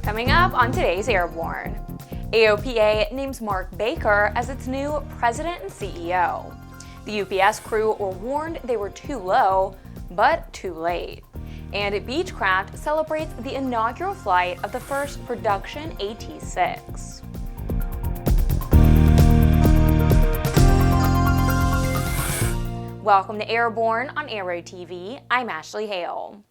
Coming up on today's Airborne, AOPA names Mark Baker as its new president and CEO. The UPS crew were warned they were too low, but too late. And Beechcraft celebrates the inaugural flight of the first production AT-6. Welcome to Airborne on Aero-TV. I'm Ashley Hale.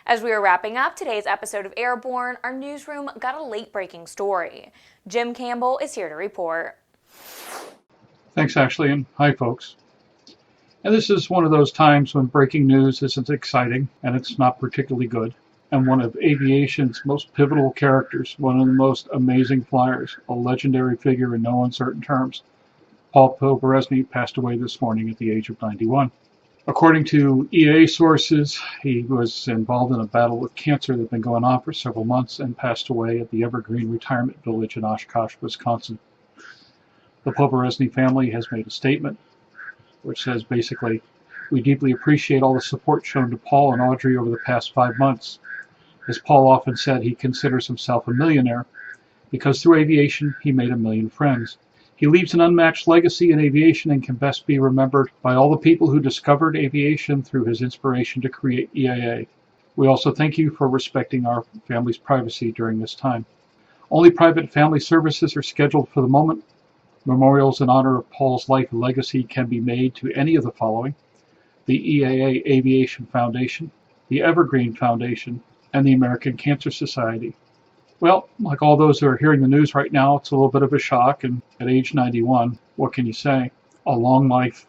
As we are wrapping up today's episode of Airborne, our newsroom got a late-breaking story. Jim Campbell is here to report. Thanks, Ashley, and hi, folks. And this is one of those times when breaking news isn't exciting, and it's not particularly good. And one of aviation's most pivotal characters, one of the most amazing flyers, a legendary figure in no uncertain terms, Paul Poberezny, passed away this morning at the age of 91. According to EAA sources, he was involved in a battle with cancer that had been going on for several months and passed away at the Evergreen Retirement Village in Oshkosh, Wisconsin. The Poberezny family has made a statement which says basically, "We deeply appreciate all the support shown to Paul and Audrey over the past 5 months. As Paul often said, he considers himself a millionaire because through aviation he made 1 million friends. He leaves an unmatched legacy in aviation and can best be remembered by all the people who discovered aviation through his inspiration to create EAA. We also thank you for respecting our family's privacy during this time. Only private family services are scheduled for the moment. Memorials in honor of Paul's life and legacy can be made to any of the following: the EAA Aviation Foundation, the Evergreen Foundation, and the American Cancer Society." Well, like all those who are hearing the news right now, it's a little bit of a shock, and at age 91, what can you say? A long life,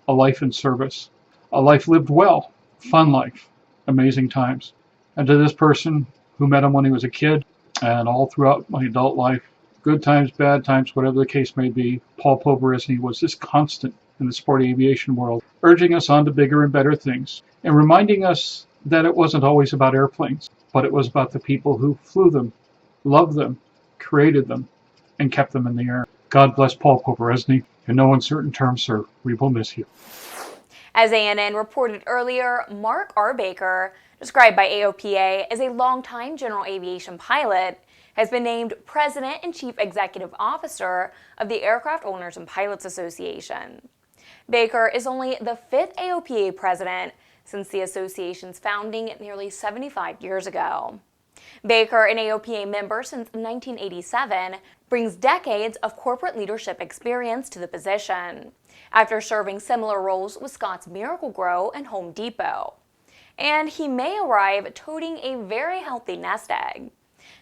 a life in service, a life lived well, fun life, amazing times. And to this person who met him when he was a kid, and all throughout my adult life, good times, bad times, whatever the case may be, Paul Poberezny was this constant in the sport aviation world, urging us on to bigger and better things, and reminding us that it wasn't always about airplanes, but it was about the people who flew them, loved them, created them, and kept them in the air. God bless Paul Poberezny. In no uncertain terms, sir, we will miss you. As ANN reported earlier, Mark R. Baker, described by AOPA as a longtime general aviation pilot, has been named President and Chief Executive Officer of the Aircraft Owners and Pilots Association. Baker is only the 5th AOPA president since the association's founding nearly 75 years ago. Baker, an AOPA member since 1987, brings decades of corporate leadership experience to the position, after serving similar roles with Scott's Miracle-Gro and Home Depot. And he may arrive toting a very healthy nest egg.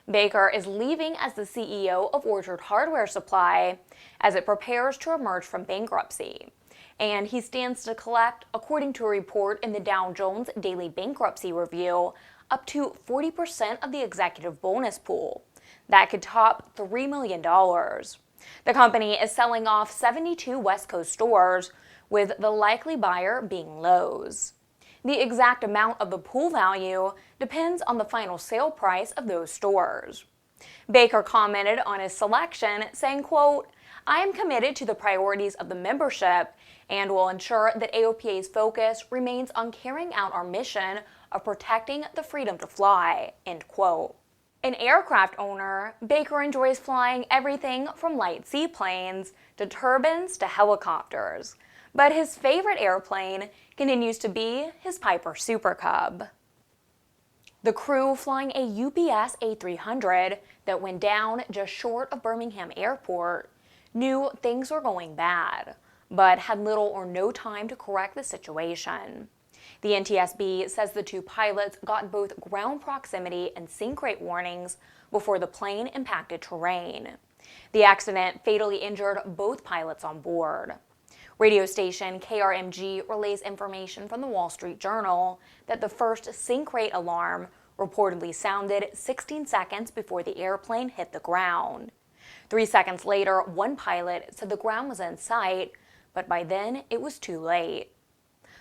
Baker is leaving as the CEO of Orchard Hardware Supply as it prepares to emerge from bankruptcy. And he stands to collect, according to a report in the Dow Jones Daily Bankruptcy Review, up to 40% of the executive bonus pool. That could top $3 million. The company is selling off 72 West Coast stores, with the likely buyer being Lowe's. The exact amount of the pool value depends on the final sale price of those stores. Baker commented on his selection, saying, quote, "I am committed to the priorities of the membership and will ensure that AOPA's focus remains on carrying out our mission of protecting the freedom to fly," end quote. An aircraft owner, Baker enjoys flying everything from light seaplanes to turbines to helicopters. But his favorite airplane continues to be his Piper Super Cub. The crew flying a UPS A300 that went down just short of Birmingham Airport knew things were going bad, but had little or no time to correct the situation. The NTSB says the 2 pilots got both ground proximity and sink rate warnings before the plane impacted terrain. The accident fatally injured both pilots on board. Radio station KRMG relays information from the Wall Street Journal that the first sink rate alarm reportedly sounded 16 seconds before the airplane hit the ground. 3 seconds later, one pilot said the ground was in sight, but by then it was too late.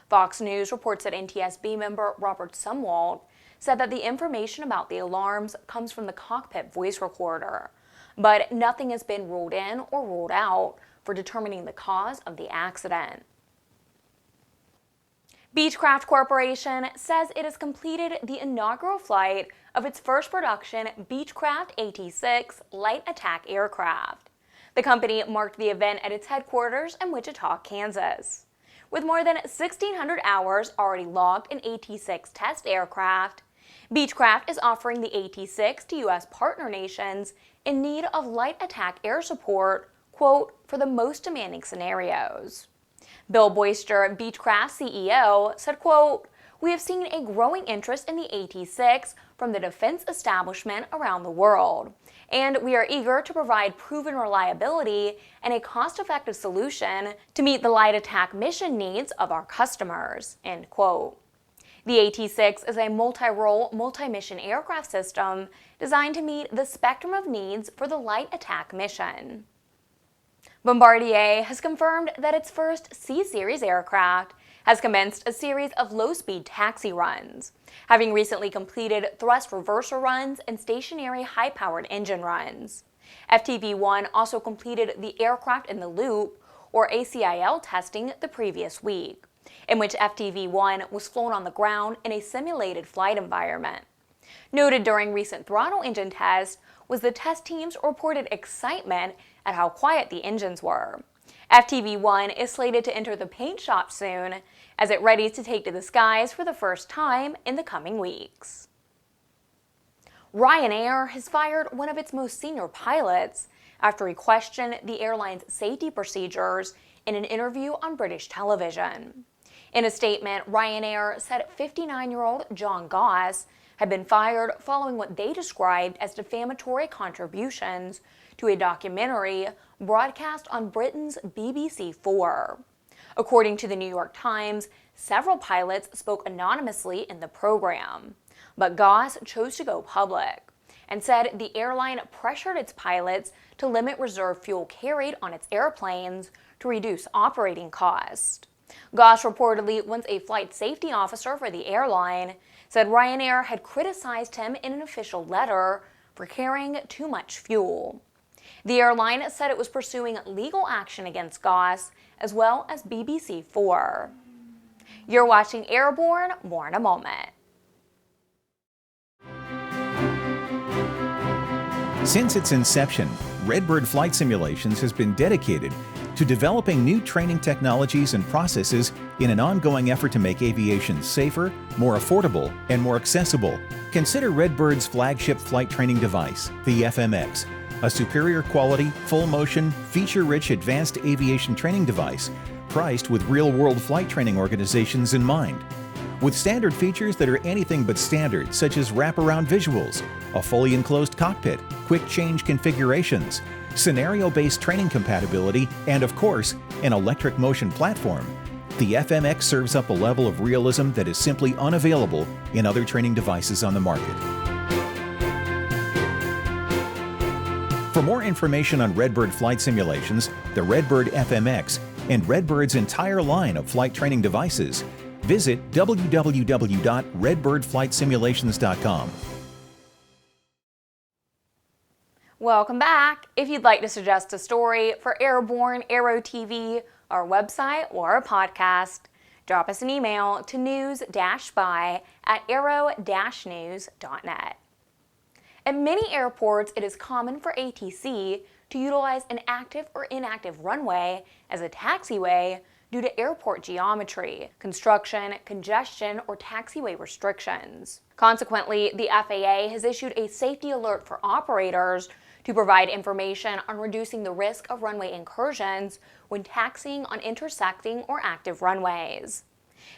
Fox News reports that NTSB member Robert Sumwalt said that the information about the alarms comes from the cockpit voice recorder, but nothing has been ruled in or ruled out for determining the cause of the accident. Beechcraft Corporation says it has completed the inaugural flight of its first production Beechcraft AT-6 light attack aircraft. The company marked the event at its headquarters in Wichita, Kansas. With more than 1,600 hours already logged in AT-6 test aircraft, Beechcraft is offering the AT-6 to U.S. partner nations in need of light attack air support, quote, for the most demanding scenarios. Bill Boyster, Beechcraft's CEO, said, quote, "We have seen a growing interest in the AT-6 from the defense establishment around the world, and we are eager to provide proven reliability and a cost-effective solution to meet the light attack mission needs of our customers," end quote. The AT-6 is a multi-role, multi-mission aircraft system designed to meet the spectrum of needs for the light attack mission. Bombardier has confirmed that its first CSeries aircraft has commenced a series of low-speed taxi runs, having recently completed thrust reversal runs and stationary high-powered engine runs. FTV-1 also completed the Aircraft in the Loop, or ACIL, testing the previous week, in which FTV-1 was flown on the ground in a simulated flight environment. Noted during recent throttle engine tests was the test team's reported excitement at how quiet the engines were. FTV-1 is slated to enter the paint shop soon as it readies to take to the skies for the first time in the coming weeks. Ryanair has fired one of its most senior pilots after he questioned the airline's safety procedures in an interview on British television. In a statement, Ryanair said 59-year-old John Goss had been fired following what they described as defamatory contributions to a documentary broadcast on Britain's BBC 4. According to the New York Times, several pilots spoke anonymously in the program, but Goss chose to go public and said the airline pressured its pilots to limit reserve fuel carried on its airplanes to reduce operating costs. Goss reportedly, once a flight safety officer for the airline, said Ryanair had criticized him in an official letter for carrying too much fuel. The airline said it was pursuing legal action against Goss as well as BBC 4. You're watching Airborne, more in a moment. Since its inception, Redbird Flight Simulations has been dedicated to developing new training technologies and processes in an ongoing effort to make aviation safer, more affordable, and more accessible. Consider Redbird's flagship flight training device, the FMX, a superior quality, full-motion, feature-rich advanced aviation training device priced with real-world flight training organizations in mind. With standard features that are anything but standard, such as wraparound visuals, a fully enclosed cockpit, quick change configurations, scenario-based training compatibility, and of course, an electric motion platform, the FMX serves up a level of realism that is simply unavailable in other training devices on the market. For more information on Redbird flight simulations, the Redbird FMX, and Redbird's entire line of flight training devices, visit www.redbirdflightsimulations.com. Welcome back. If you'd like to suggest a story for Airborne, Aero-TV, our website, or our podcast, drop us an email to news-by@aero-news.net. At many airports, it is common for ATC to utilize an active or inactive runway as a taxiway due to airport geometry, construction, congestion, or taxiway restrictions. Consequently, the FAA has issued a safety alert for operators to provide information on reducing the risk of runway incursions when taxiing on intersecting or active runways.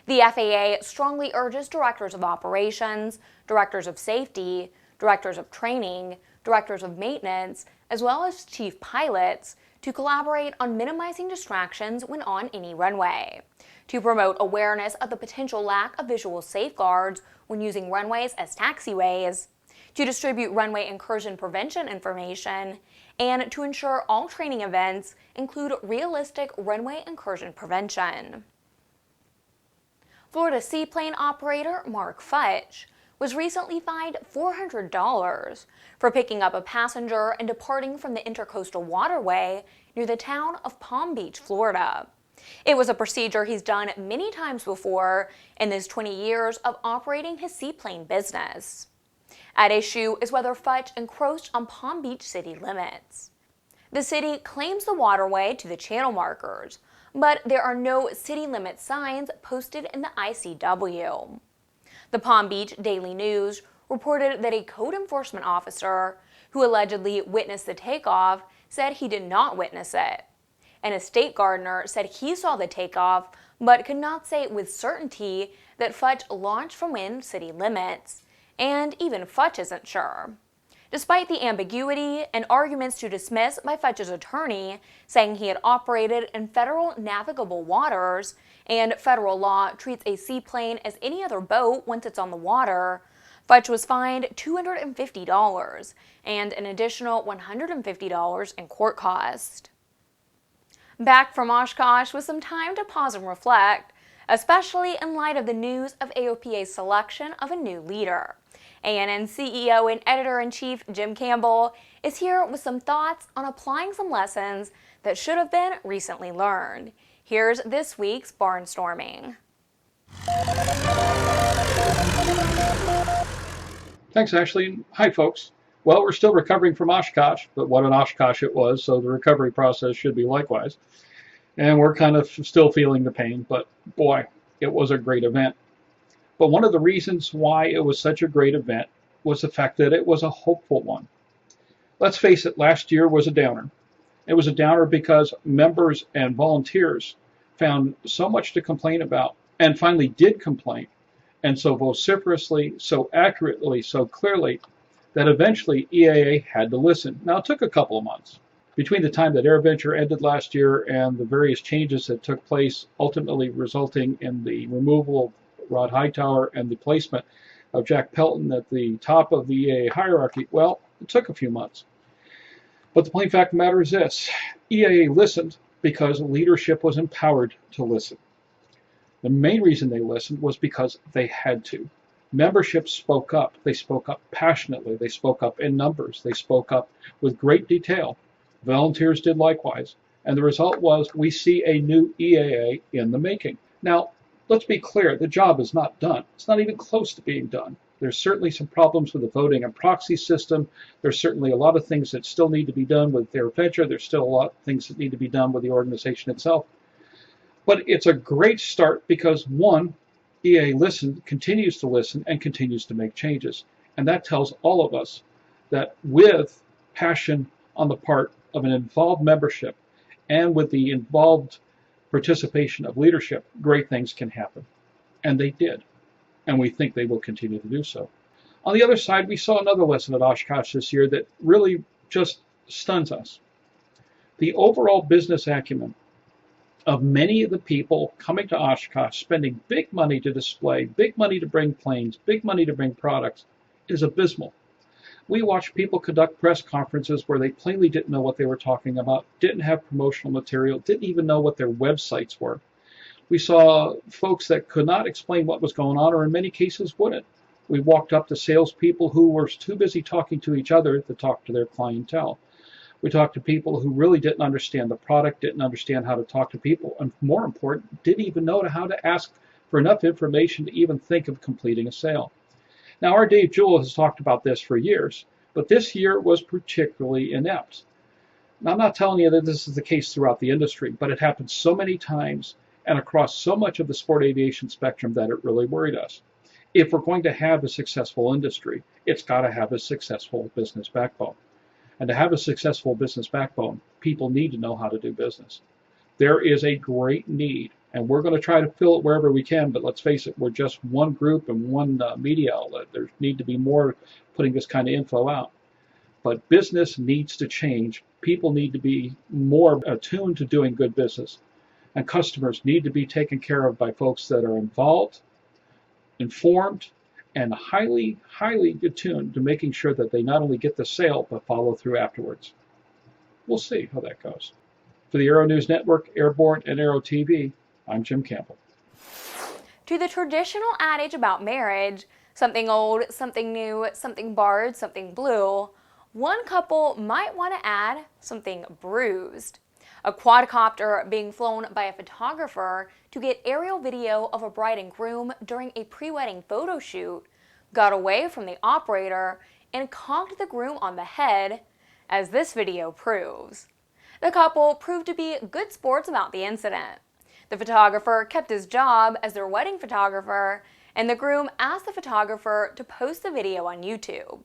The FAA strongly urges directors of operations, directors of safety, directors of training, directors of maintenance, as well as chief pilots to collaborate on minimizing distractions when on any runway, to promote awareness of the potential lack of visual safeguards when using runways as taxiways, to distribute runway incursion prevention information, and to ensure all training events include realistic runway incursion prevention. Florida seaplane operator Mark Futch was recently fined $400 for picking up a passenger and departing from the Intercoastal Waterway near the town of Palm Beach, Florida. It was a procedure he's done many times before in his 20 years of operating his seaplane business. At issue is whether Fudge encroached on Palm Beach city limits. The city claims the waterway to the channel markers, but there are no city limit signs posted in the ICW. The Palm Beach Daily News reported that a code enforcement officer who allegedly witnessed the takeoff said he did not witness it. An estate gardener said he saw the takeoff, but could not say with certainty that Fudge launched from within city limits, and even Fudge isn't sure. Despite the ambiguity and arguments to dismiss by Fudge's attorney, saying he had operated in federal navigable waters, and federal law treats a seaplane as any other boat once it's on the water, Fudge was fined $250 and an additional $150 in court costs. Back from Oshkosh with some time to pause and reflect, especially in light of the news of AOPA's selection of a new leader. ANN CEO and Editor-in-Chief Jim Campbell is here with some thoughts on applying some lessons that should have been recently learned. Here's this week's Barnstorming. Thanks, Ashley. Hi, folks. Well, we're still recovering from Oshkosh, but what an Oshkosh it was, so the recovery process should be likewise. And we're kind of still feeling the pain, but boy, it was a great event. But one of the reasons why it was such a great event was the fact that it was a hopeful one. Let's face it, last year was a downer. It was a downer because members and volunteers found so much to complain about, and finally did complain, and so vociferously, so accurately, so clearly, that eventually EAA had to listen. Now, it took a couple of months. Between the time that AirVenture ended last year and the various changes that took place, ultimately resulting in the removal of Rod Hightower and the placement of Jack Pelton at the top of the EAA hierarchy, well, it took a few months. But the plain fact of the matter is this: EAA listened because leadership was empowered to listen. The main reason they listened was because they had to. Membership spoke up. They spoke up passionately. They spoke up in numbers. They spoke up with great detail. Volunteers did likewise. And the result was we see a new EAA in the making. Now, let's be clear, the job is not done. It's not even close to being done. There's certainly some problems with the voting and proxy system. There's certainly a lot of things that still need to be done with AirVenture. There's still a lot of things that need to be done with the organization itself. But it's a great start because, one, EAA listened, continues to listen, and continues to make changes. And that tells all of us that with passion on the part of an involved membership and with the involved participation of leadership, great things can happen. And they did. And we think they will continue to do so. On the other side, we saw another lesson at Oshkosh this year that really just stuns us. The overall business acumen of many of the people coming to Oshkosh, spending big money to display, big money to bring planes, big money to bring products, is abysmal. We watched people conduct press conferences where they plainly didn't know what they were talking about, didn't have promotional material, didn't even know what their websites were. We saw folks that could not explain what was going on, or in many cases wouldn't. We walked up to salespeople who were too busy talking to each other to talk to their clientele. We talked to people who really didn't understand the product, didn't understand how to talk to people, and more important, didn't even know how to ask for enough information to even think of completing a sale. Now, our Dave Jewell has talked about this for years, but this year was particularly inept. Now, I'm not telling you that this is the case throughout the industry, but it happened so many times and across so much of the sport aviation spectrum that it really worried us. If we're going to have a successful industry, it's got to have a successful business backbone. And to have a successful business backbone, people need to know how to do business. There is a great need, and we're going to try to fill it wherever we can, but let's face it, we're just one group and one media outlet. There need to be more putting this kind of info out. But business needs to change. People need to be more attuned to doing good business. And customers need to be taken care of by folks that are involved, informed, and highly, highly attuned to making sure that they not only get the sale, but follow through afterwards. We'll see how that goes. For the Aero-News Network, Airborne, and Aero-TV, I'm Jim Campbell. To the traditional adage about marriage, something old, something new, something barred, something blue, one couple might want to add something bruised. A quadcopter being flown by a photographer to get aerial video of a bride and groom during a pre-wedding photo shoot got away from the operator and conked the groom on the head, as this video proves. The couple proved to be good sports about the incident. The photographer kept his job as their wedding photographer, and the groom asked the photographer to post the video on YouTube.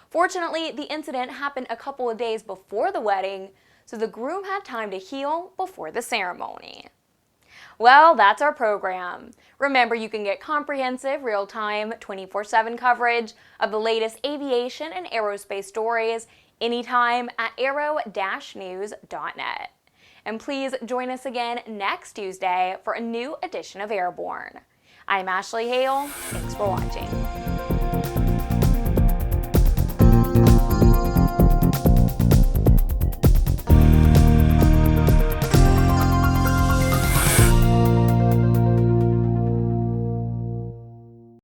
Fortunately, the incident happened a couple of days before the wedding, so the groom had time to heal before the ceremony. Well, that's our program. Remember, you can get comprehensive, real-time, 24/7 coverage of the latest aviation and aerospace stories anytime at aero-news.net. And please join us again next Tuesday for a new edition of Airborne. I'm Ashley Hale. Thanks for watching.